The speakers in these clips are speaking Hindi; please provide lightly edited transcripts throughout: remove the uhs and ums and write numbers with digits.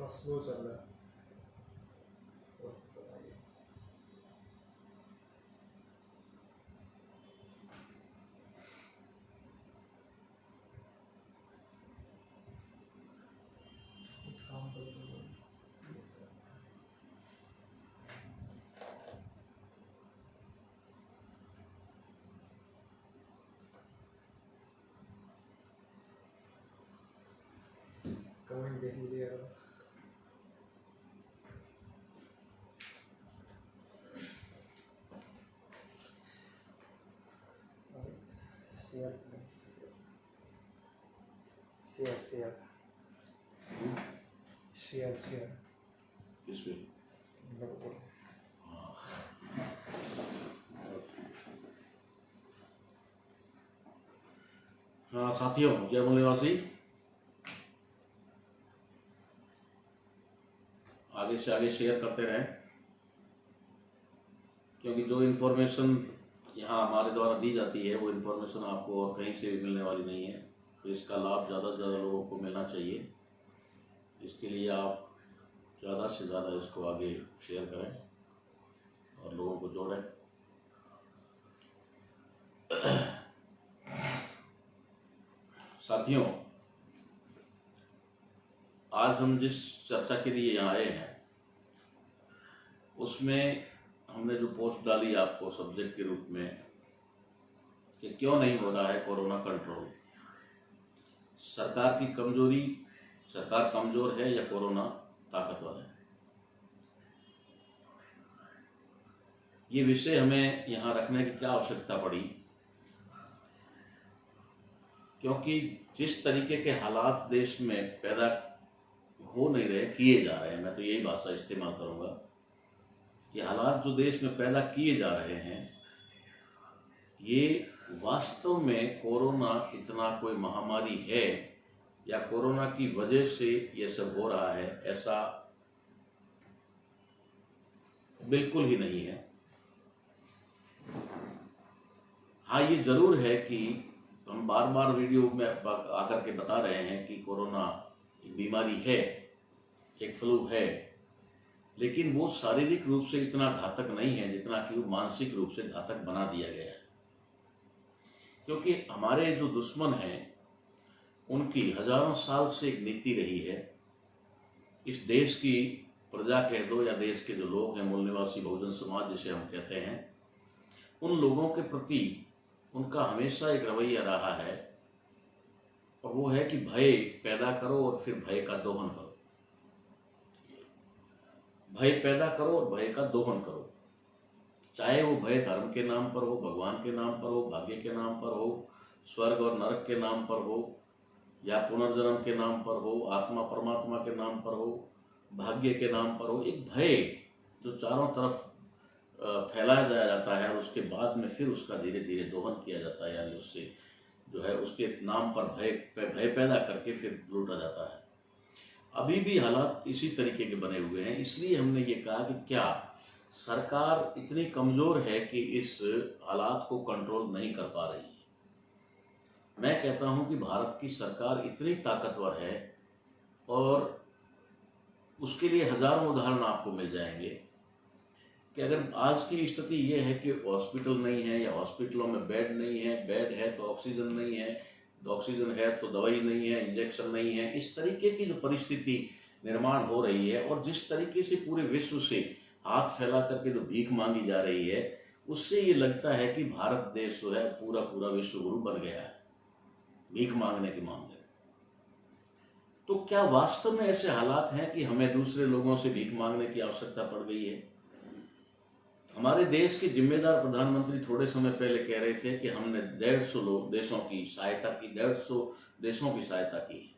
स्लो चल रहा है। काम कर रहे हैं। कमेंट देख लीजिए यार। Share share share share share किस पे? हाँ साथियों, जय मूल निवासी। आगे से आगे शेयर करते रहें, क्योंकि जो इन्फॉर्मेशन यहाँ हमारे द्वारा दी जाती है वो इन्फॉर्मेशन आपको और कहीं से भी मिलने वाली नहीं है। तो इसका लाभ ज़्यादा से ज़्यादा लोगों को मिलना चाहिए। इसके लिए आप ज़्यादा से ज़्यादा इसको आगे शेयर करें और लोगों को जोड़ें। साथियों, आज हम जिस चर्चा के लिए यहाँ आए हैं उसमें हमने जो पोस्ट डाली आपको सब्जेक्ट के रूप में कि क्यों नहीं हो रहा है कोरोना कंट्रोल, सरकार की कमजोरी, सरकार कमजोर है या कोरोना ताकतवर है। ये विषय हमें यहाँ रखने की क्या आवश्यकता पड़ी, क्योंकि जिस तरीके के हालात देश में पैदा हो नहीं रहे, किए जा रहे हैं, मैं तो यही भाषा इस्तेमाल करूंगा कि हालात जो देश में पैदा किए जा रहे हैं, ये वास्तव में कोरोना इतना कोई महामारी है या कोरोना की वजह से ये सब हो रहा है, ऐसा बिल्कुल ही नहीं है। हाँ, ये जरूर है कि हम बार बार वीडियो में आकर के बता रहे हैं कि कोरोना एक बीमारी है, एक फ्लू है, लेकिन वो शारीरिक रूप से इतना घातक नहीं है जितना कि वो मानसिक रूप से घातक बना दिया गया है। क्योंकि हमारे जो दुश्मन हैं उनकी हजारों साल से एक नीति रही है, इस देश की प्रजा कह दो या देश के जो लोग हैं, मूल निवासी बहुजन समाज जिसे हम कहते हैं, उन लोगों के प्रति उनका हमेशा एक रवैया रहा है, और वो है कि भय पैदा करो और फिर भय का दोहन करो। भय पैदा करो और भय का दोहन करो, चाहे वो भय धर्म के नाम पर हो, भगवान के नाम पर हो, भाग्य के नाम पर हो, स्वर्ग और नरक के नाम पर हो, या पुनर्जन्म के नाम पर हो, आत्मा परमात्मा के नाम पर हो, भाग्य के नाम पर हो। एक भय जो चारों तरफ फैलाया जाता है और उसके बाद में फिर उसका धीरे धीरे दोहन किया जाता है, यानी उससे जो है उसके नाम पर भय पैदा करके फिर लूटा जाता है। अभी भी हालात इसी तरीके के बने हुए हैं। इसलिए हमने ये कहा कि क्या सरकार इतनी कमजोर है कि इस हालात को कंट्रोल नहीं कर पा रही है। मैं कहता हूं कि भारत की सरकार इतनी ताकतवर है, और उसके लिए हजारों उदाहरण आपको मिल जाएंगे कि अगर आज की स्थिति ये है कि हॉस्पिटल नहीं है या हॉस्पिटलों में बेड नहीं है, बेड है तो ऑक्सीजन नहीं है, ऑक्सीजन है तो दवाई नहीं है, इंजेक्शन नहीं है, इस तरीके की जो परिस्थिति निर्माण हो रही है, और जिस तरीके से पूरे विश्व से हाथ फैला करके जो भीख मांगी जा रही है, उससे ये लगता है कि भारत देश जो है पूरा पूरा विश्व गुरु बन गया है भीख मांगने के मामले में। तो क्या वास्तव में ऐसे हालात हैं कि हमें दूसरे लोगों से भीख मांगने की आवश्यकता पड़ गई है? हमारे देश के जिम्मेदार प्रधानमंत्री थोड़े समय पहले कह रहे थे कि हमने 150 देशों की सहायता की, 150 देशों की सहायता की,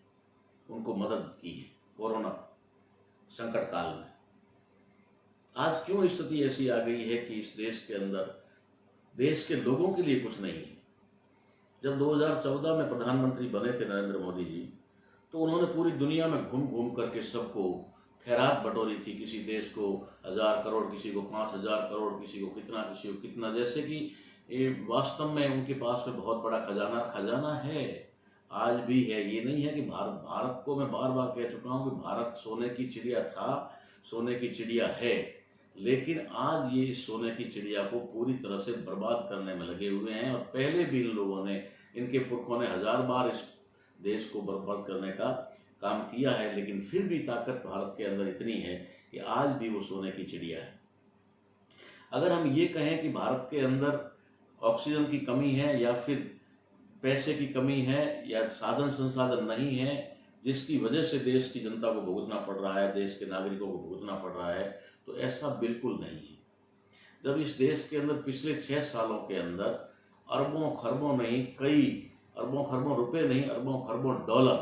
उनको मदद की है कोरोना संकट काल में। आज क्यों स्थिति ऐसी आ गई है कि इस देश के अंदर देश के लोगों के लिए कुछ नहीं है? जब 2014 में प्रधानमंत्री बने थे नरेंद्र मोदी जी, तो उन्होंने पूरी दुनिया में घूम घूम करके सबको खैरात बटोरी थी। किसी देश को 1000 करोड़, किसी को 5000 करोड़, किसी को कितना, जैसे कि वास्तव में उनके पास में बहुत बड़ा खजाना है। आज भी है। ये नहीं है कि भारत को मैं बार बार कह चुका हूँ कि भारत सोने की चिड़िया था, सोने की चिड़िया है, लेकिन आज ये इस सोने की चिड़िया को पूरी तरह से बर्बाद करने में लगे हुए हैं। और पहले भी इन लोगों ने, इनके पुरखों ने 1000 बार इस देश को बर्बाद करने का काम किया है, लेकिन फिर भी ताकत भारत के अंदर इतनी है कि आज भी वो सोने की चिड़िया है। अगर हम ये कहें कि भारत के अंदर ऑक्सीजन की कमी है या फिर पैसे की कमी है या साधन संसाधन नहीं है, जिसकी वजह से देश की जनता को भुगतना पड़ रहा है, देश के नागरिकों को भुगतना पड़ रहा है, तो ऐसा बिल्कुल नहीं है। जब इस देश के अंदर पिछले 6 सालों के अंदर अरबों खरबों नहीं, कई अरबों खरबों रुपए नहीं, अरबों खरबों डॉलर,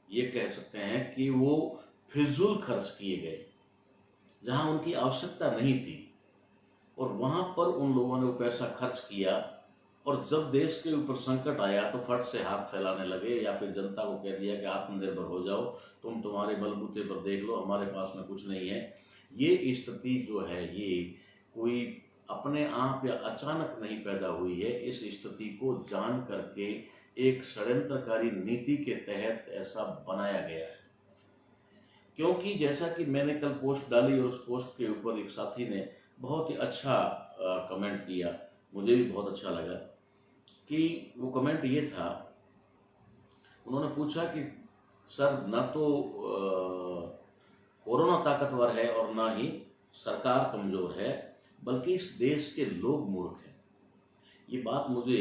ये कह सकते हैं कि वो फिजूल खर्च किए गए, जहां उनकी आवश्यकता नहीं थी, और वहां पर उन लोगों ने वो पैसा खर्च किया। और जब देश के ऊपर संकट आया तो फट से हाथ फैलाने लगे या फिर जनता को कह दिया कि आत्मनिर्भर हो जाओ, तुम तुम्हारे बलबूते पर देख लो, हमारे पास में कुछ नहीं है। ये स्थिति जो है, ये कोई अपने आप या अचानक नहीं पैदा हुई है। इस स्थिति को जान करके एक षड्यंत्रकारी नीति के तहत ऐसा बनाया गया है। क्योंकि जैसा कि मैंने कल पोस्ट डाली और उस पोस्ट के ऊपर एक साथी ने बहुत ही अच्छा कमेंट किया, मुझे भी बहुत अच्छा लगा। कि वो कमेंट ये था, उन्होंने पूछा कि सर ना तो कोरोना ताकतवर है और ना ही सरकार कमज़ोर है, बल्कि इस देश के लोग मूर्ख हैं। ये बात मुझे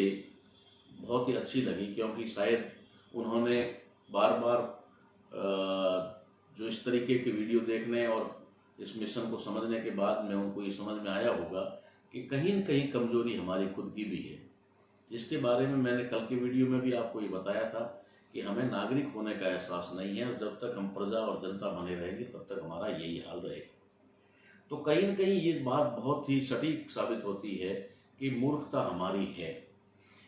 बहुत ही अच्छी लगी, क्योंकि शायद उन्होंने बार बार जो इस तरीके के वीडियो देखने और इस मिशन को समझने के बाद में उनको ये समझ में आया होगा कि कहीं न कहीं कमजोरी हमारी खुद की भी है, जिसके बारे में मैंने कल के वीडियो में भी आपको ये बताया था कि हमें नागरिक होने का एहसास नहीं है, और जब तक हम प्रजा और जनता बने रहेंगे तब तक हमारा यही हाल रहेगा। तो कहीं न कहीं ये बात बहुत ही सटीक साबित होती है कि मूर्खता हमारी है।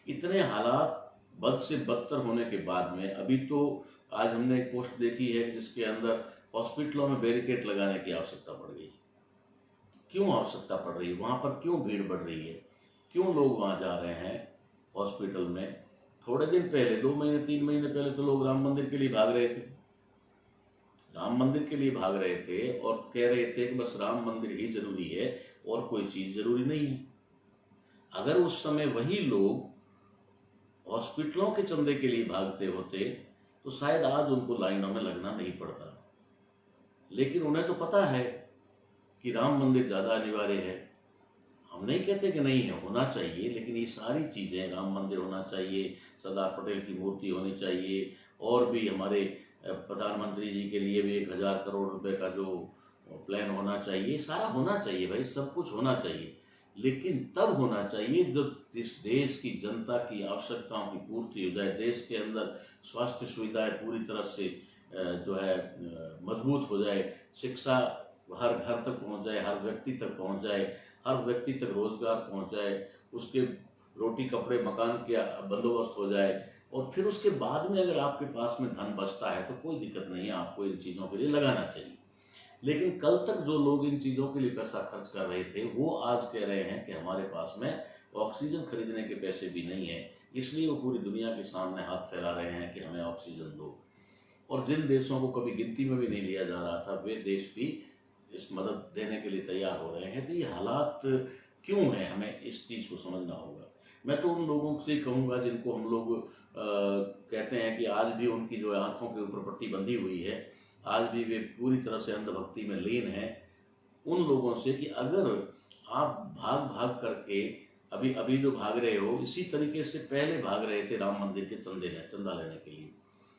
इतने हालात बद से बदतर होने के बाद में अभी तो आज हमने एक पोस्ट देखी है जिसके अंदर हॉस्पिटलों में बैरिकेड लगाने की आवश्यकता पड़ गई। क्यों आवश्यकता पड़ रही है? वहाँ पर क्यों भीड़ बढ़ रही है? क्यों लोग वहाँ जा रहे हैं हॉस्पिटल में? थोड़े दिन पहले, 2 महीने 3 महीने पहले तो लोग राम मंदिर के लिए भाग रहे थे, राम मंदिर के लिए भाग रहे थे और कह रहे थे कि बस राम मंदिर ही जरूरी है और कोई चीज जरूरी नहीं है। अगर उस समय वही लोग हॉस्पिटलों के चंदे के लिए भागते होते तो शायद आज उनको लाइनों में लगना नहीं पड़ता। लेकिन उन्हें तो पता है कि राम मंदिर ज्यादा अनिवार्य है। हम नहीं कहते कि नहीं है, होना चाहिए, लेकिन ये सारी चीजें, राम मंदिर होना चाहिए, सरदार पटेल की मूर्ति होनी चाहिए, और भी हमारे प्रधानमंत्री जी के लिए भी 1000 करोड़ रुपए का जो प्लान होना चाहिए, सारा होना चाहिए भाई, सब कुछ होना चाहिए। लेकिन तब होना चाहिए जब इस देश की जनता की आवश्यकताओं की पूर्ति हो जाए, देश के अंदर स्वास्थ्य सुविधाएं पूरी तरह से जो है मजबूत हो जाए, शिक्षा हर घर तक पहुंच जाए, हर व्यक्ति तक पहुंच जाए, हर व्यक्ति तक रोजगार पहुंच जाए, उसके रोटी कपड़े मकान के बंदोबस्त हो जाए, और फिर उसके बाद में अगर आपके पास में धन बचता है तो कोई दिक्कत नहीं है, आपको इन चीज़ों के लिए लगाना चाहिए। लेकिन कल तक जो लोग इन चीज़ों के लिए पैसा खर्च कर रहे थे वो आज कह रहे हैं कि हमारे पास में ऑक्सीजन खरीदने के पैसे भी नहीं है, इसलिए वो पूरी दुनिया के सामने हाथ फैला रहे हैं कि हमें ऑक्सीजन दो। और जिन देशों को कभी गिनती में भी नहीं लिया जा रहा था वे देश भी इस मदद देने के लिए तैयार हो रहे हैं। तो ये हालात क्यों हैं, हमें इस चीज़ को समझना होगा। मैं तो उन लोगों से कहूँगा जिनको हम लोग कहते हैं कि आज भी उनकी जो आंखों के ऊपर पट्टी बंधी हुई है, आज भी वे पूरी तरह से अंधभक्ति में लीन हैं, उन लोगों से कि अगर आप भाग भाग करके अभी जो भाग रहे हो, इसी तरीके से पहले भाग रहे थे राम मंदिर के चंदा लेने के लिए,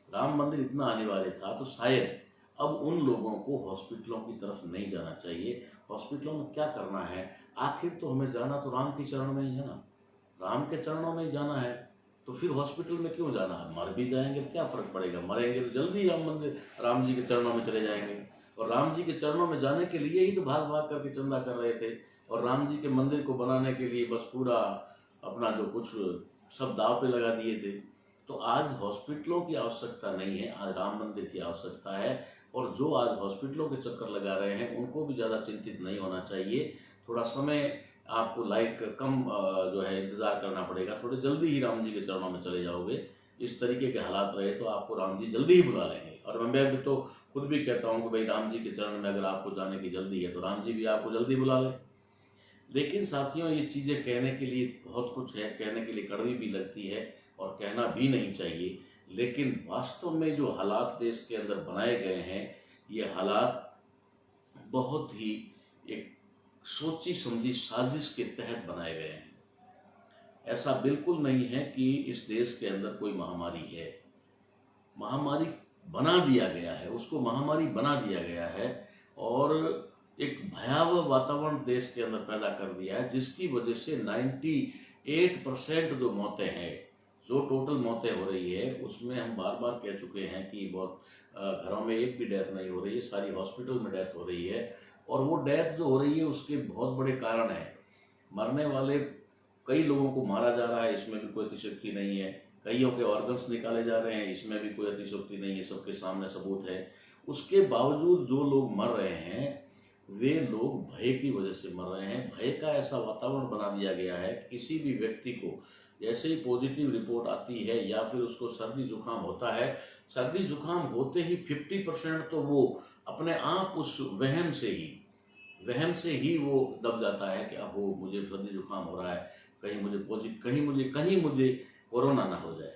राम मंदिर इतना अनिवार्य था, तो शायद अब उन लोगों को हॉस्पिटलों की तरफ नहीं जाना चाहिए। हॉस्पिटलों में क्या करना है? आखिर तो हमें जाना तो राम के चरणों में ही है ना, राम के चरणों में ही जाना है, तो फिर हॉस्पिटल में क्यों जाना है? मर भी जाएंगे तो क्या फर्क पड़ेगा, मरेंगे तो जल्दी राम जी के चरणों में चले जाएंगे। और राम जी के चरणों में जाने के लिए ही तो भाग भाग करके चंदा कर रहे थे, और राम जी के मंदिर को बनाने के लिए बस पूरा अपना जो कुछ सब दाव पे लगा दिए थे। तो आज हॉस्पिटलों की आवश्यकता नहीं है, आज राम मंदिर की आवश्यकता है। और जो आज हॉस्पिटलों के चक्कर लगा रहे हैं उनको भी ज़्यादा चिंतित नहीं होना चाहिए। थोड़ा समय आपको कम जो है इंतज़ार करना पड़ेगा, थोड़े जल्दी ही राम जी के चरणों में चले जाओगे। इस तरीके के हालात रहे तो आपको राम जी जल्दी ही बुला लेंगे। और मैं भी तो खुद भी कहता हूँ कि भाई राम जी के चरण में अगर आपको जाने की जल्दी है तो राम जी भी आपको जल्दी बुला लें। लेकिन साथियों, ये चीज़ें कहने के लिए बहुत कुछ है, कहने के लिए कड़वी भी लगती है और कहना भी नहीं चाहिए, लेकिन वास्तव में जो हालात देश के अंदर बनाए गए हैं, ये हालात बहुत ही एक सोची समझी साजिश के तहत बनाए गए हैं। ऐसा बिल्कुल नहीं है कि इस देश के अंदर कोई महामारी है। महामारी बना दिया गया है, उसको महामारी बना दिया गया है और एक भयावह वातावरण देश के अंदर पैदा कर दिया है, जिसकी वजह से 98% जो मौतें हैं, जो टोटल मौतें हो रही है, उसमें हम बार बार कह चुके हैं कि बहुत घरों में एक भी डेथ नहीं हो रही है, सारी हॉस्पिटल में डेथ हो रही है। और वो डेथ जो हो रही है उसके बहुत बड़े कारण हैं। मरने वाले कई लोगों को मारा जा रहा है, इसमें भी कोई अतिशयोक्ति नहीं है। कईयों के ऑर्गन्स निकाले जा रहे हैं, इसमें भी कोई अतिशयोक्ति नहीं है, सबके सामने सबूत है। उसके बावजूद जो लोग मर रहे हैं वे लोग भय की वजह से मर रहे हैं। भय का ऐसा वातावरण बना दिया गया है कि किसी भी व्यक्ति को जैसे ही पॉजिटिव रिपोर्ट आती है या फिर उसको सर्दी जुकाम होता है, सर्दी जुकाम होते ही 50% तो वो अपने आप उस वहम से ही वो दब जाता है कि अब वो मुझे सर्दी जुकाम हो रहा है, कहीं मुझे कोरोना ना हो जाए।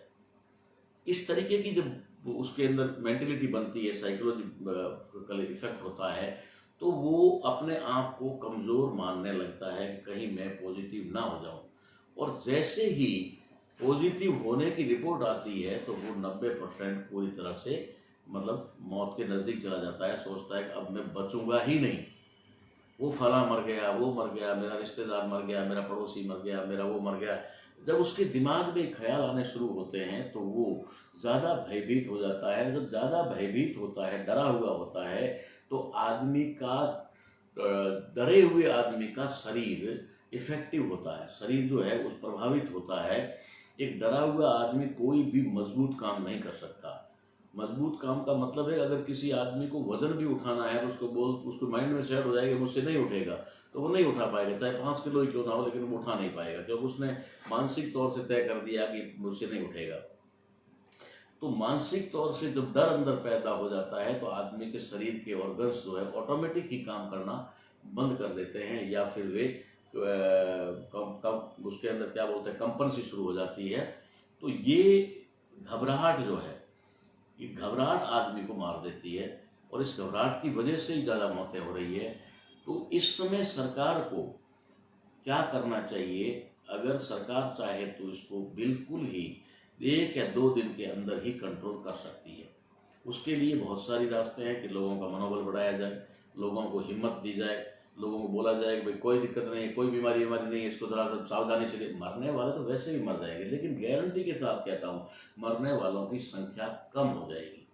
इस तरीके की जब उसके अंदर मेंटेलिटी बनती है, साइकोलॉजिकल इफेक्ट होता है, तो वो अपने आप को कमज़ोर मानने लगता है कि कहीं मैं पॉजिटिव ना हो जाऊं। और जैसे ही पॉजिटिव होने की रिपोर्ट आती है तो वो 90% पूरी तरह से मतलब मौत के नज़दीक चला जाता है, सोचता है कि अब मैं बचूंगा ही नहीं। वो फला मर गया, वो मर गया, मेरा रिश्तेदार मर गया, मेरा पड़ोसी मर गया, मेरा वो मर गया। जब उसके दिमाग में ख्याल आने शुरू होते हैं तो वो ज़्यादा भयभीत हो जाता है। जब ज़्यादा भयभीत होता है, डरा हुआ होता है, तो आदमी का डरे हुए आदमी का शरीर इफेक्टिव होता है, शरीर जो है उस प्रभावित होता है। एक डरा हुआ आदमी कोई भी मजबूत काम नहीं कर सकता। मजबूत काम का मतलब है अगर किसी आदमी को वजन भी उठाना है तो उसको माइंड में सेट हो जाएगा मुझसे नहीं उठेगा, तो वो नहीं उठा पाएगा, चाहे 5 किलो ही क्यों ना हो, लेकिन वो उठा नहीं पाएगा क्योंकि उसने मानसिक तौर से तय कर दिया कि मुझसे नहीं उठेगा। तो मानसिक तौर से जब डर अंदर पैदा हो जाता है तो आदमी के शरीर के ऑर्गन्स जो है ऑटोमेटिक ही काम करना बंद कर देते हैं, या फिर वे उसके अंदर क्या बोलते हैं, कंपन सी शुरू हो जाती है। तो ये घबराहट जो है, ये घबराहट आदमी को मार देती है और इस घबराहट की वजह से ही ज़्यादा मौतें हो रही है। तो इस समय सरकार को क्या करना चाहिए? अगर सरकार चाहे तो इसको बिल्कुल ही 1 या 2 दिन के अंदर ही कंट्रोल कर सकती है। उसके लिए बहुत सारी रास्ते हैं कि लोगों का मनोबल बढ़ाया जाए, लोगों को हिम्मत दी जाए, लोगों को बोला जाए कि भाई कोई दिक्कत नहीं है, कोई बीमारी नहीं है, इसको थोड़ा सा सावधानी से मरने वाले तो वैसे ही मर जाएंगे, लेकिन गारंटी के साथ कहता हूँ मरने वालों की संख्या कम हो जाएगी।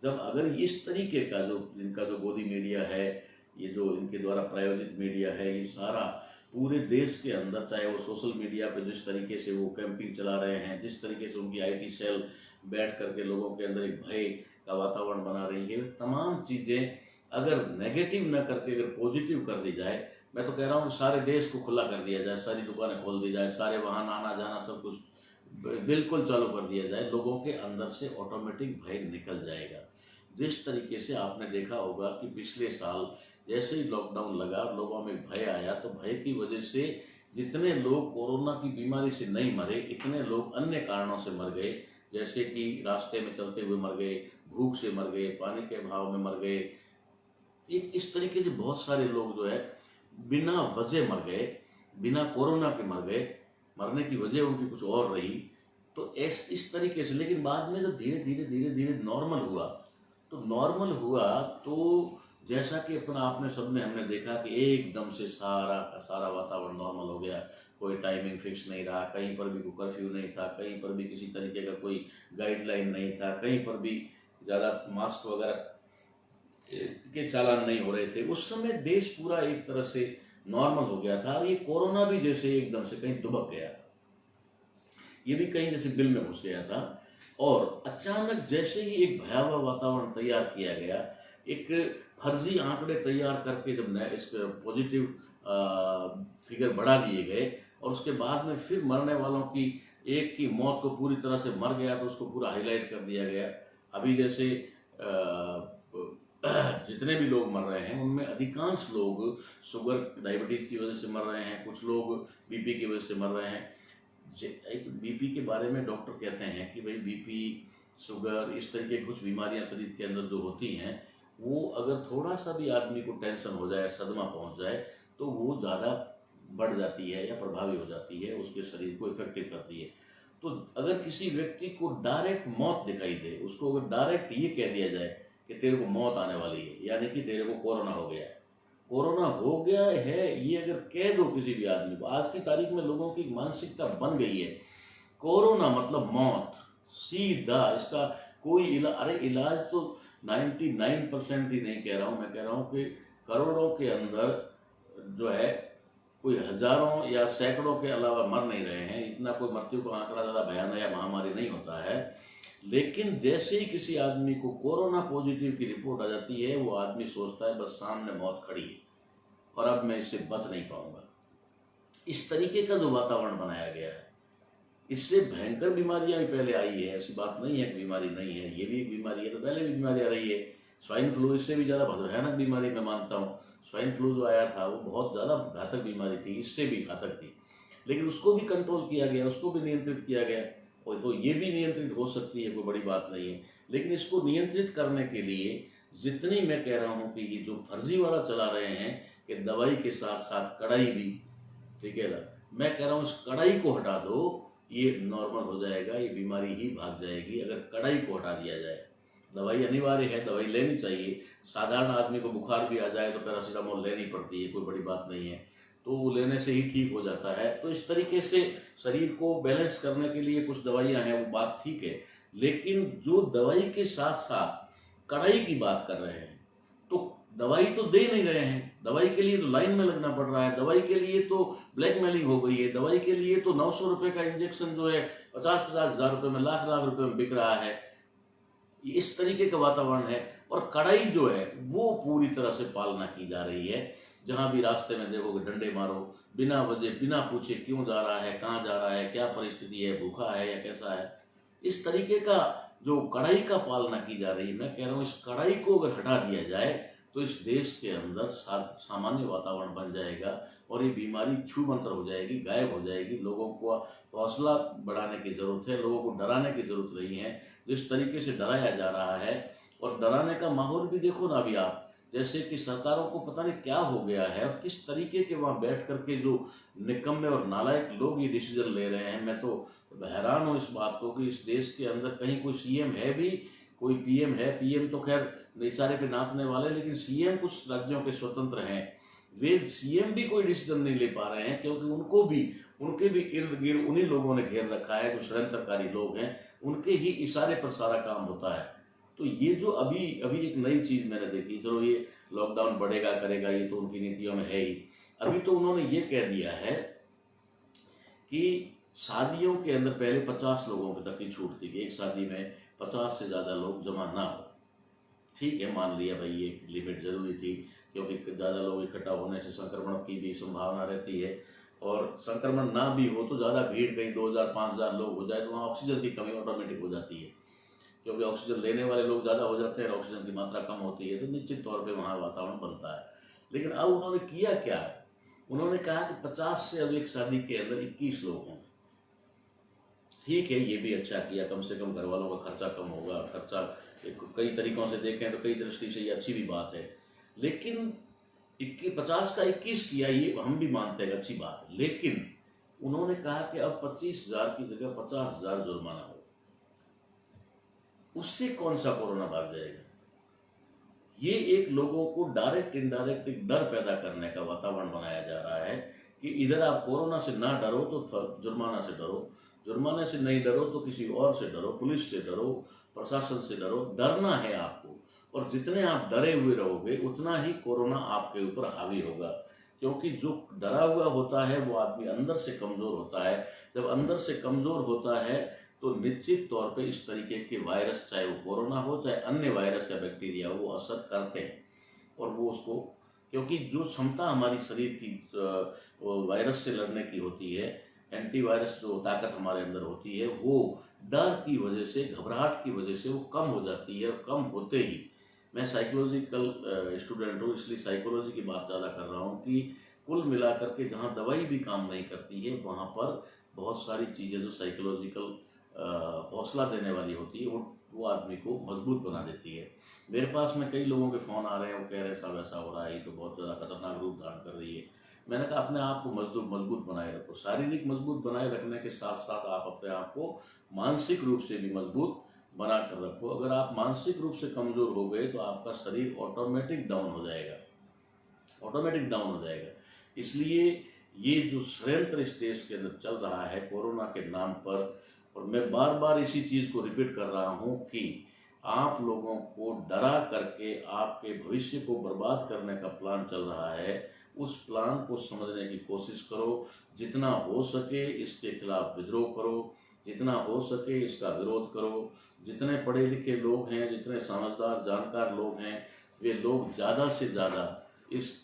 जब अगर इस तरीके का इनका जो गोदी मीडिया है, ये जो इनके द्वारा प्रायोजित मीडिया है, ये सारा पूरे देश के अंदर, चाहे वो सोशल मीडिया पे जिस तरीके से वो कैंपिंग चला रहे हैं, जिस तरीके से उनकी IT सेल बैठ करके लोगों के अंदर एक भय का वातावरण बना रही है, तमाम चीज़ें अगर नेगेटिव न करके अगर पॉजिटिव कर दी जाए, मैं तो कह रहा हूँ सारे देश को खुला कर दिया जाए, सारी दुकानें खोल दी जाए, सारे वाहन आना जाना सब कुछ बिल्कुल चालू कर दिया जाए, लोगों के अंदर से ऑटोमेटिक भय निकल जाएगा। जिस तरीके से आपने देखा होगा कि पिछले साल जैसे ही लॉकडाउन लगा, लोगों में भय आया, तो भय की वजह से जितने लोग कोरोना की बीमारी से नहीं मरे, इतने लोग अन्य कारणों से मर गए, जैसे कि रास्ते में चलते हुए मर गए, भूख से मर गए, पानी के अभाव में मर गए। इस तरीके से बहुत सारे लोग जो है बिना वजह मर गए, बिना कोरोना के मर गए, मरने की वजह उनकी कुछ और रही। तो इस तरीके से, लेकिन बाद में जब धीरे धीरे नॉर्मल हुआ तो जैसा कि आपने सब में हमने देखा कि एकदम से सारा वातावरण नॉर्मल हो गया। कोई टाइमिंग फिक्स नहीं रहा, कहीं पर भी कोई कर्फ्यू नहीं था, कहीं पर भी किसी तरीके का कोई गाइडलाइन नहीं था, कहीं पर भी ज़्यादा मास्क वगैरह के चालान नहीं हो रहे थे। उस समय देश पूरा एक तरह से नॉर्मल हो गया था और ये कोरोना भी जैसे एकदम से कहीं दुबक गया था, ये भी कहीं जैसे बिल में घुस गया था। और अचानक जैसे ही एक भयावह वातावरण तैयार किया गया, एक फर्जी आंकड़े तैयार करके जब इस पॉजिटिव फिगर बढ़ा दिए गए और उसके बाद में फिर मरने वालों की एक की मौत को पूरी तरह से मर गया तो उसको पूरा हाईलाइट कर दिया गया। अभी जैसे जितने भी लोग मर रहे हैं उनमें अधिकांश लोग शुगर डायबिटीज़ की वजह से मर रहे हैं, कुछ लोग बीपी की वजह से मर रहे हैं। एक बीपी के बारे में डॉक्टर कहते हैं कि भाई बीपी, शुगर, इस तरीके की कुछ बीमारियां शरीर के अंदर जो होती हैं, वो अगर थोड़ा सा भी आदमी को टेंशन हो जाए, सदमा पहुंच जाए, तो वो ज़्यादा बढ़ जाती है या प्रभावी हो जाती है, उसके शरीर को इफेक्टिव करती है। तो अगर किसी व्यक्ति को डायरेक्ट मौत दिखाई दे, उसको अगर डायरेक्ट ये कह दिया जाए कि तेरे को मौत आने वाली है, यानी कि तेरे को कोरोना हो गया है, कोरोना हो गया है, ये अगर कह दो किसी भी आदमी को, आज की तारीख में लोगों की मानसिकता बन गई है कोरोना मतलब मौत, सीधा। इसका कोई इलाज, अरे इलाज तो 99% ही नहीं कह रहा हूँ, मैं कह रहा हूँ कि करोड़ों के अंदर जो है कोई हजारों या सैकड़ों के अलावा मर नहीं रहे हैं। इतना कोई मृत्यु का आंकड़ा ज़्यादा भयानक या महामारी नहीं होता है। लेकिन जैसे ही किसी आदमी को कोरोना पॉजिटिव की रिपोर्ट आ जाती है, वो आदमी सोचता है बस सामने मौत खड़ी है और अब मैं इससे बच नहीं पाऊंगा। इस तरीके का जो वातावरण बनाया गया है, इससे भयंकर बीमारियां भी पहले आई है। ऐसी बात नहीं है कि बीमारी नहीं है, ये भी एक बीमारी है, तो पहले भी बीमारी आ रही है। स्वाइन फ्लू इससे भी ज़्यादा भयानक बीमारी मैं मानता हूँ। स्वाइन फ्लू जो आया था वो बहुत ज़्यादा घातक बीमारी थी, इससे भी घातक थी, लेकिन उसको भी कंट्रोल किया गया, उसको भी नियंत्रित किया गया। और तो ये भी नियंत्रित हो सकती है, कोई बड़ी बात नहीं है। लेकिन इसको नियंत्रित करने के लिए जितनी मैं कह रहा हूँ कि ये जो फर्जी वाला चला रहे हैं कि दवाई के साथ साथ कड़ाई भी, ठीक है ना, मैं कह रहा हूँ इस कड़ाई को हटा दो, ये नॉर्मल हो जाएगा, ये बीमारी ही भाग जाएगी अगर कड़ाई को हटा दिया जाए। दवाई अनिवार्य है, दवाई लेनी चाहिए। साधारण आदमी को बुखार भी आ जाए तो पैरासीटामोल लेनी पड़ती है, कोई बड़ी बात नहीं है, तो वो लेने से ही ठीक हो जाता है। तो इस तरीके से शरीर को बैलेंस करने के लिए कुछ दवाइयां हैं, वो बात ठीक है। लेकिन जो दवाई के साथ साथ कड़ाई की बात कर रहे हैं, तो दवाई तो दे नहीं रहे हैं, दवाई के लिए तो लाइन में लगना पड़ रहा है, दवाई के लिए तो ब्लैकमेलिंग हो गई है, दवाई के लिए तो 900 रुपये का इंजेक्शन जो है 50-50 हज़ार रुपये में, लाख लाख रुपये में बिक रहा है। इस तरीके का वातावरण है। और कड़ाई जो है वो पूरी तरह से पालना की जा रही है। जहां भी रास्ते में देखोगे डंडे मारो, बिना वजह बिना पूछे क्यों जा रहा है, कहाँ जा रहा है, क्या परिस्थिति है, भूखा है या कैसा है, इस तरीके का जो कड़ाई का पालना की जा रही है। मैं कह रहा हूँ इस कड़ाई को अगर हटा दिया जाए तो इस देश के अंदर सामान्य वातावरण बन जाएगा और ये बीमारी छूमंतर हो जाएगी, गायब हो जाएगी। लोगों को हौसला बढ़ाने की जरूरत है, लोगों को डराने की जरूरत नहीं है। जिस तरीके से डराया जा रहा है, और डराने का माहौल भी देखो ना अभी आप, जैसे कि सरकारों को पता नहीं क्या हो गया है और किस तरीके के वहाँ बैठ करके जो निकम्मे और नालायक लोग ये डिसीजन ले रहे हैं। मैं तो हैरान हूँ इस बात को कि इस देश के अंदर कहीं कोई सीएम है भी, कोई पीएम है। पीएम तो खैर इशारे पे नाचने वाले, लेकिन सीएम कुछ राज्यों के स्वतंत्र हैं, वे सीएम भी कोई डिसीजन नहीं ले पा रहे हैं, क्योंकि उनके भी इर्द गिर्द उन्हीं लोगों ने घेर रखा है जो षड्यंत्रकारी लोग हैं, उनके ही इशारे पर सारा काम होता है। तो ये जो अभी एक नई चीज मैंने देखी, चलो ये लॉकडाउन बढ़ेगा करेगा, ये तो उनकी नीतियों में है ही। अभी तो उन्होंने ये कह दिया है कि शादियों के अंदर पहले 50 लोगों तक की छूट थी कि एक शादी में 50 से ज्यादा लोग जमा ना हो। ठीक है, मान लिया भाई ये लिमिट जरूरी थी, क्योंकि ज़्यादा लोग इकट्ठा होने से संक्रमण की भी संभावना रहती है, और संक्रमण ना भी हो तो ज़्यादा भीड़, कहीं 2000-5000 लोग हो जाए तो वहाँ ऑक्सीजन की कमी ऑटोमेटिक हो जाती है, क्योंकि ऑक्सीजन लेने वाले लोग ज़्यादा हो जाते हैं, ऑक्सीजन की मात्रा कम होती है, तो निश्चित तौर पर वहाँ वातावरण बनता है। लेकिन अब उन्होंने किया क्या है, उन्होंने कहा कि 50 से अब एक शादी के अंदर 21 लोग होंगे। ठीक है, ये भी अच्छा किया, कम से कम घर वालों का खर्चा कम होगा। खर्चा कई तरीकों से देखें तो कई दृष्टि से ये अच्छी भी बात है। लेकिन 50 का 21 किया, ये हम भी मानते हैं अच्छी बात है, लेकिन उन्होंने कहा कि अब 25,000 की जगह 50,000 जुर्माना हो। उससे कौन सा कोरोना भाग जाएगा? ये एक लोगों को डायरेक्ट इनडायरेक्ट एक डर पैदा करने का वातावरण बनाया जा रहा है कि इधर आप कोरोना से ना डरो तो जुर्माना से डरो, जुर्माने से नहीं डरो तो किसी और से डरो, पुलिस से डरो, प्रशासन से डरो। डरना है आपको, और जितने आप डरे हुए रहोगे उतना ही कोरोना आपके ऊपर हावी होगा, क्योंकि जो डरा हुआ होता है वो आदमी अंदर से कमजोर होता है। जब अंदर से कमजोर होता है तो निश्चित तौर पे इस तरीके के वायरस, चाहे वो कोरोना हो चाहे अन्य वायरस या बैक्टीरिया, वो असर करते हैं। और वो उसको, क्योंकि जो क्षमता हमारी शरीर की वायरस से लड़ने की होती है एंटीवायरस जो ताकत हमारे अंदर होती है वो डर की वजह से, घबराहट की वजह से वो कम हो जाती है। और कम होते ही, मैं साइकोलॉजिकल स्टूडेंट हूँ इसलिए साइकोलॉजी की बात ज़्यादा कर रहा हूँ कि कुल मिलाकर के जहाँ दवाई भी काम नहीं करती है वहाँ पर बहुत सारी चीज़ें जो साइकोलॉजिकल हौसला देने वाली होती है वो आदमी को मजबूत बना देती है। मेरे पास में कई लोगों के फ़ोन आ रहे हैं, वो कह रहे हैं साहब ऐसा हो रहा है, ये तो बहुत ज़्यादा खतरनाक रूप धारण कर रही है। मैंने कहा अपने आप को मजबूत बनाए रखो। शारीरिक मजबूत बनाए रखने के साथ साथ आप अपने आप को मानसिक रूप से भी मजबूत बना कर रखो। अगर आप मानसिक रूप से कमज़ोर हो गए तो आपका शरीर ऑटोमेटिक डाउन हो जाएगा, ऑटोमेटिक डाउन हो जाएगा। इसलिए ये जो षड्यंत्र इस देश के अंदर चल रहा है कोरोना के नाम पर, और मैं बार बार इसी चीज़ को रिपीट कर रहा हूँ कि आप लोगों को डरा करके आपके भविष्य को बर्बाद करने का प्लान चल रहा है। उस प्लान को समझने की कोशिश करो। जितना हो सके इसके खिलाफ विद्रोह करो, जितना हो सके इसका विरोध करो। जितने पढ़े लिखे लोग हैं, जितने समझदार जानकार लोग हैं, वे लोग ज़्यादा से ज़्यादा इस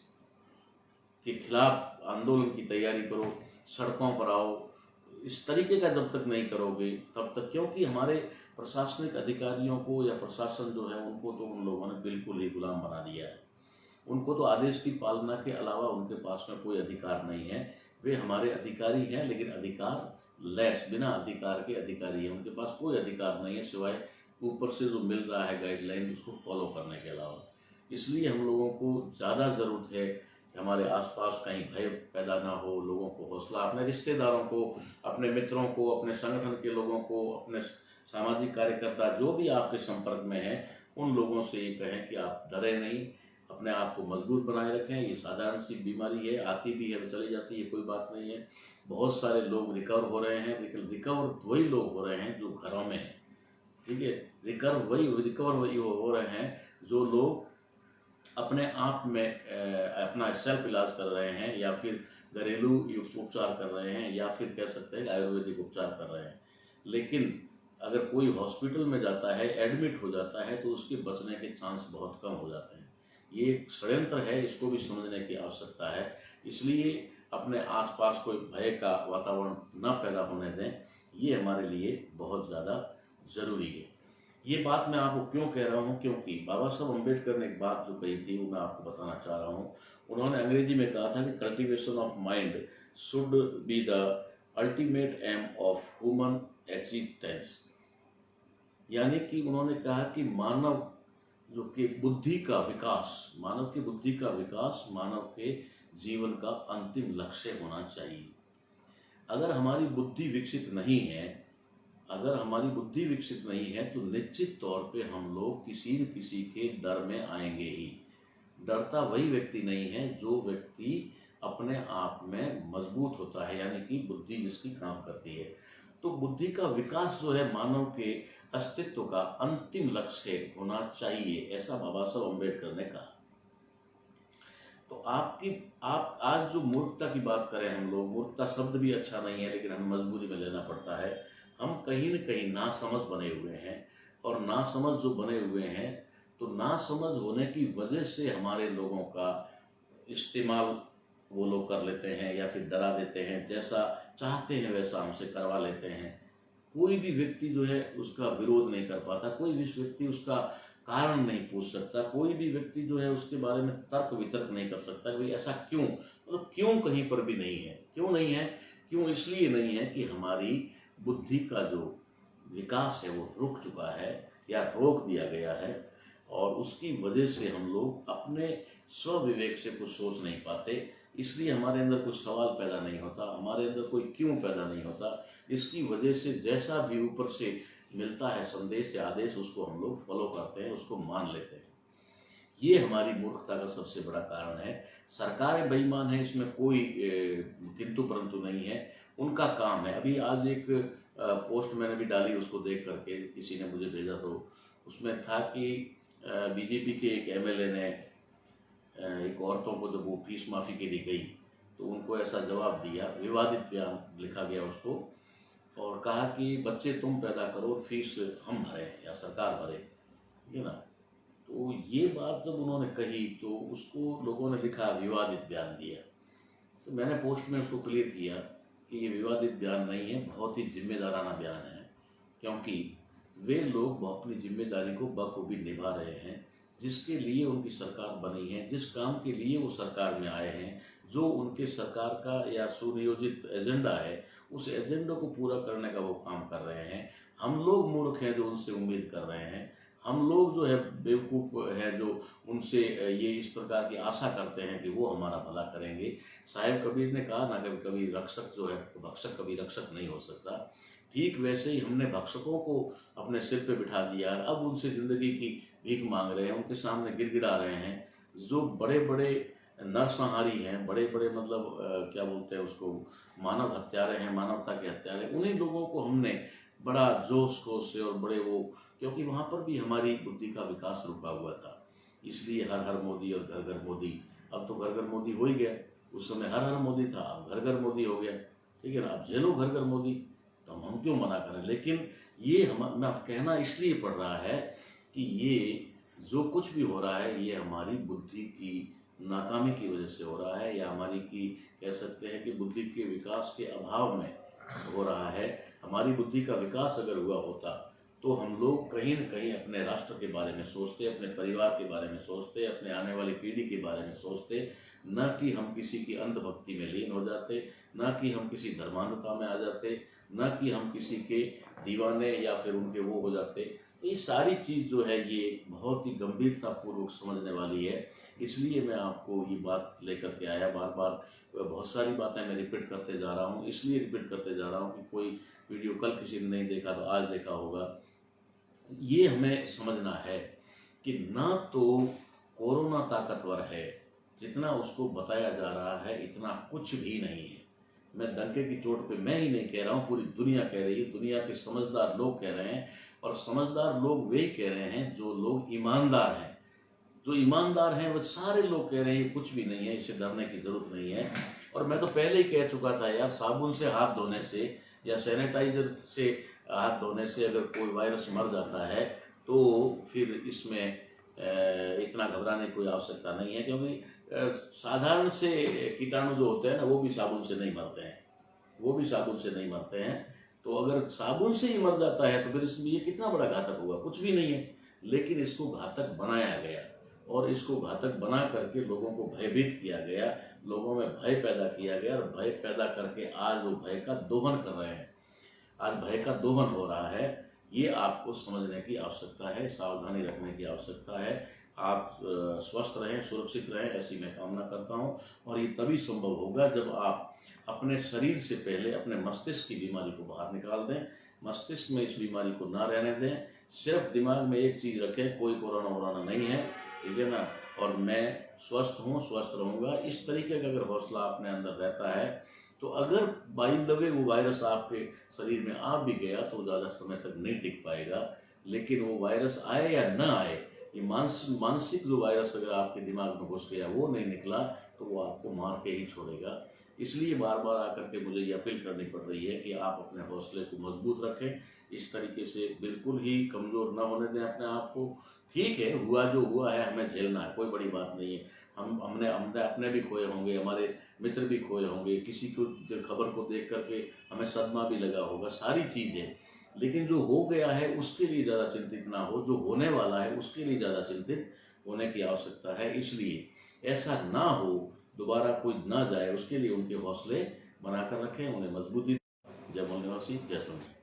के खिलाफ आंदोलन की तैयारी करो, सड़कों पर आओ। इस तरीके का जब तक नहीं करोगे तब तक, क्योंकि हमारे प्रशासनिक अधिकारियों को या प्रशासन जो है उनको तो उन लोगों ने बिल्कुल ही गुलाम बना दिया है। उनको तो आदेश की पालना के अलावा उनके पास में कोई अधिकार नहीं है। वे हमारे अधिकारी हैं लेकिन अधिकार लेस, बिना अधिकार के अधिकारी हैं। उनके पास कोई अधिकार नहीं है सिवाय ऊपर से जो मिल रहा है गाइडलाइन उसको फॉलो करने के अलावा। इसलिए हम लोगों को ज़्यादा ज़रूरत है कि हमारे आसपास कहीं भय पैदा ना हो, लोगों को हौसला, अपने रिश्तेदारों को, अपने मित्रों को, अपने संगठन के लोगों को, अपने सामाजिक कार्यकर्ता जो भी आपके संपर्क में हैं उन लोगों से ये कहें कि आप डरे नहीं, अपने आप को मजबूत बनाए रखें। ये साधारण सी बीमारी है, आती भी है तो चली जाती है, कोई बात नहीं है। बहुत सारे लोग रिकवर हो रहे हैं, लेकिन रिकवर वही लोग हो रहे हैं जो घरों में हैं, ठीक है। रिकवर वही हो रहे हैं जो लोग अपने आप में अपना सेल्फ इलाज कर रहे हैं या फिर घरेलू उपचार कर रहे हैं या फिर कह सकते हैं आयुर्वेदिक उपचार कर रहे हैं। लेकिन अगर कोई हॉस्पिटल में जाता है, एडमिट हो जाता है, तो उसके बचने के चांस बहुत कम हो जाते हैं। ये एक षड्यंत्र है, इसको भी समझने की आवश्यकता है। इसलिए अपने आसपास कोई भय का वातावरण न पैदा होने दें, ये हमारे लिए बहुत ज़्यादा ज़रूरी है। ये बात मैं आपको क्यों कह रहा हूँ, क्योंकि बाबा साहब अम्बेडकर ने एक बात जो कही थी वो मैं आपको बताना चाह रहा हूँ। उन्होंने अंग्रेजी में कहा था कि cultivation of mind should be the ultimate aim of human existence. यानी कि उन्होंने कहा कि मानव जो कि बुद्धि का विकास, मानव की बुद्धि का विकास मानव के जीवन का अंतिम लक्ष्य होना चाहिए। अगर हमारी बुद्धि विकसित नहीं है, अगर हमारी बुद्धि विकसित नहीं है तो निश्चित तौर पे हम लोग किसी न किसी के डर में आएंगे ही। डरता वही व्यक्ति नहीं है जो व्यक्ति अपने आप में मजबूत होता है, यानी कि बुद्धि जिसकी काम करती है। तो बुद्धि का विकास जो है मानव के अस्तित्व का अंतिम लक्ष्य होना चाहिए, ऐसा बाबा साहब अम्बेडकर ने कहा। तो आप आज जो मूर्खता की बात करें, हम लोग, मूर्खता शब्द भी अच्छा नहीं है लेकिन हमें मजबूरी में लेना पड़ता है। हम कहीं न कहीं नासमझ बने हुए हैं, और नासमझ जो बने हुए हैं तो नासमझ होने की वजह से हमारे लोगों का इस्तेमाल वो लोग कर लेते हैं या फिर डरा देते हैं, जैसा चाहते हैं वैसा हमसे करवा लेते हैं। कोई भी व्यक्ति जो है उसका विरोध नहीं कर पाता, कोई भी व्यक्ति उसका कारण नहीं पूछ सकता, कोई भी व्यक्ति जो है उसके बारे में तर्क वितर्क नहीं कर सकता कि भाई ऐसा क्यों, मतलब क्यों कहीं पर भी नहीं है। क्यों नहीं है? क्यों इसलिए नहीं है कि हमारी बुद्धि का जो विकास है वो रुक चुका है या रोक दिया गया है, और उसकी वजह से हम लोग अपने स्व विवेक से कुछ सोच नहीं पाते। इसलिए हमारे अंदर कुछ सवाल पैदा नहीं होता, हमारे अंदर कोई क्यों पैदा नहीं होता। इसकी वजह से जैसा भी ऊपर से मिलता है संदेश या आदेश, उसको हम लोग फॉलो करते हैं, उसको मान लेते हैं। ये हमारी मूर्खता का सबसे बड़ा कारण है। सरकारें बेईमान है, इसमें कोई किंतु परंतु नहीं है, उनका काम है। अभी आज एक पोस्ट मैंने भी डाली, उसको देख करके किसी ने मुझे भेजा, तो उसमें था कि बीजेपी के एक एमएलए ने एक औरतों को जब वो फीस माफ़ी के लिए गई तो उनको ऐसा जवाब दिया, विवादित बयान लिखा गया उसको, और कहा कि बच्चे तुम पैदा करो, फीस हम भरें या सरकार भरे, ठीक है ना। तो ये बात जब उन्होंने कही तो उसको लोगों ने लिखा विवादित बयान दिया। तो मैंने पोस्ट में उसको क्लियर किया कि ये विवादित बयान नहीं है, बहुत ही जिम्मेदाराना बयान है, क्योंकि वे लोग अपनी जिम्मेदारी को बखूबी निभा रहे हैं। जिसके लिए उनकी सरकार बनी है, जिस काम के लिए वो सरकार में आए हैं, जो उनके सरकार का या सुनियोजित एजेंडा है, उस एजेंडा को पूरा करने का वो काम कर रहे हैं। हम लोग मूर्ख हैं जो उनसे उम्मीद कर रहे हैं, हम लोग जो है बेवकूफ़ हैं जो उनसे ये इस प्रकार की आशा करते हैं कि वो हमारा भला करेंगे। साहिब कबीर ने कहा ना, कभी कभी रक्षक जो है भक्षक कभी रक्षक नहीं हो सकता। ठीक वैसे ही हमने भक्षकों को अपने सिर पे बिठा दिया, अब उनसे ज़िंदगी की भीख मांग रहे हैं, उनके सामने गिड़गिड़ा रहे हैं। जो बड़े बड़े नरसंहारी हैं, बड़े बड़े मतलब क्या बोलते हैं उसको, मानव हत्यारे हैं, मानवता के हत्यारे, उन्हीं लोगों को हमने बड़ा जोश खोश से और बड़े वो, क्योंकि वहाँ पर भी हमारी बुद्धि का विकास रुका हुआ था, इसलिए हर हर मोदी और घर घर मोदी। अब तो घर घर मोदी हो ही गया, उस समय हर हर मोदी था, अब घर घर मोदी हो गया, ठीक है ना। अब झेलो घर घर मोदी, तो हम क्यों मना करें। लेकिन ये मैं कहना इसलिए पड़ रहा है कि ये जो कुछ भी हो रहा है ये हमारी बुद्धि की नाकामी की वजह से हो रहा है, या हमारी की कह सकते हैं कि बुद्धि के विकास के अभाव में हो रहा है। हमारी बुद्धि का विकास अगर हुआ होता तो हम लोग कहीं न कहीं अपने राष्ट्र के बारे में सोचते, अपने परिवार के बारे में सोचते, अपने आने वाली पीढ़ी के बारे में सोचते, न कि हम किसी की अंधभक्ति में लीन हो जाते, न कि हम किसी धर्मांधता में आ जाते, न कि हम किसी के दीवाने या फिर उनके वो हो जाते। तो ये सारी चीज़ जो है ये बहुत ही गंभीरतापूर्वक समझने वाली है। इसलिए मैं आपको ये बात लेकर के आया। बार बार बहुत सारी बातें मैं रिपीट करते जा रहा हूँ, इसलिए रिपीट करते जा रहा हूँ कि कोई वीडियो कल किसी ने नहीं देखा तो आज देखा होगा। ये हमें समझना है कि ना तो कोरोना ताकतवर है जितना उसको बताया जा रहा है, इतना कुछ भी नहीं है। मैं डंके की चोट पे मैं ही नहीं कह रहा हूँ, पूरी दुनिया कह रही है, दुनिया के समझदार लोग कह रहे हैं। और समझदार लोग वे कह रहे हैं जो लोग ईमानदार हैं। जो ईमानदार हैं वो सारे लोग कह रहे हैं कुछ भी नहीं है, इससे डरने की जरूरत नहीं है। और मैं तो पहले ही कह चुका था यार, साबुन से हाथ धोने से या सैनिटाइजर से हाथ धोने से अगर कोई वायरस मर जाता है तो फिर इसमें इतना घबराने की कोई आवश्यकता नहीं है, क्योंकि साधारण से कीटाणु जो होते हैं ना वो भी साबुन से नहीं मरते हैं, वो भी साबुन से नहीं मरते हैं। तो अगर साबुन से ही मर जाता है तो फिर इसमें ये कितना बड़ा घातक हुआ, कुछ भी नहीं है। लेकिन इसको घातक बनाया गया और इसको घातक बना करके लोगों को भयभीत किया गया, लोगों में भय पैदा किया गया, और भय पैदा करके आज वो भय का दोहन कर रहे हैं। आज भय का दोहन हो रहा है, ये आपको समझने की आवश्यकता है, सावधानी रखने की आवश्यकता है। आप स्वस्थ रहें, सुरक्षित रहें, ऐसी मैं कामना करता हूँ। और ये तभी संभव होगा जब आप अपने शरीर से पहले अपने मस्तिष्क की बीमारी को बाहर निकाल दें, मस्तिष्क में इस बीमारी को ना रहने दें। सिर्फ दिमाग में एक चीज़ रखें, कोई कोरोना वोरोना नहीं है, ठीक है ना, और मैं स्वस्थ हूँ, स्वस्थ रहूँगा। इस तरीके का अगर हौसला अपने अंदर रहता है तो अगर बाई द वे वो वायरस आपके शरीर में आ भी गया तो ज़्यादा समय तक नहीं टिक पाएगा। लेकिन वो वायरस आए या न आए, ये मानसिक जो वायरस अगर आपके दिमाग में घुस गया वो नहीं निकला तो वो आपको मार के ही छोड़ेगा। इसलिए बार बार आकर के मुझे ये अपील करनी पड़ रही है कि आप अपने हौसले को मजबूत रखें, इस तरीके से बिल्कुल ही कमज़ोर न होने दें अपने आप को। ठीक है, हुआ जो हुआ है, हमें झेलना है, कोई बड़ी बात नहीं है। हमने अपने भी खोए होंगे, हमारे मित्र भी खोए होंगे, किसी को खबर को देख करके हमें सदमा भी लगा होगा, सारी चीज़ें। लेकिन जो हो गया है उसके लिए ज़्यादा चिंतित ना हो, जो होने वाला है उसके लिए ज़्यादा चिंतित होने की आवश्यकता है। इसलिए ऐसा ना हो, दोबारा कोई ना जाए, उसके लिए उनके हौसले बनाकर रखें, उन्हें मजबूती। जय मूल निवासी, जय सोनी।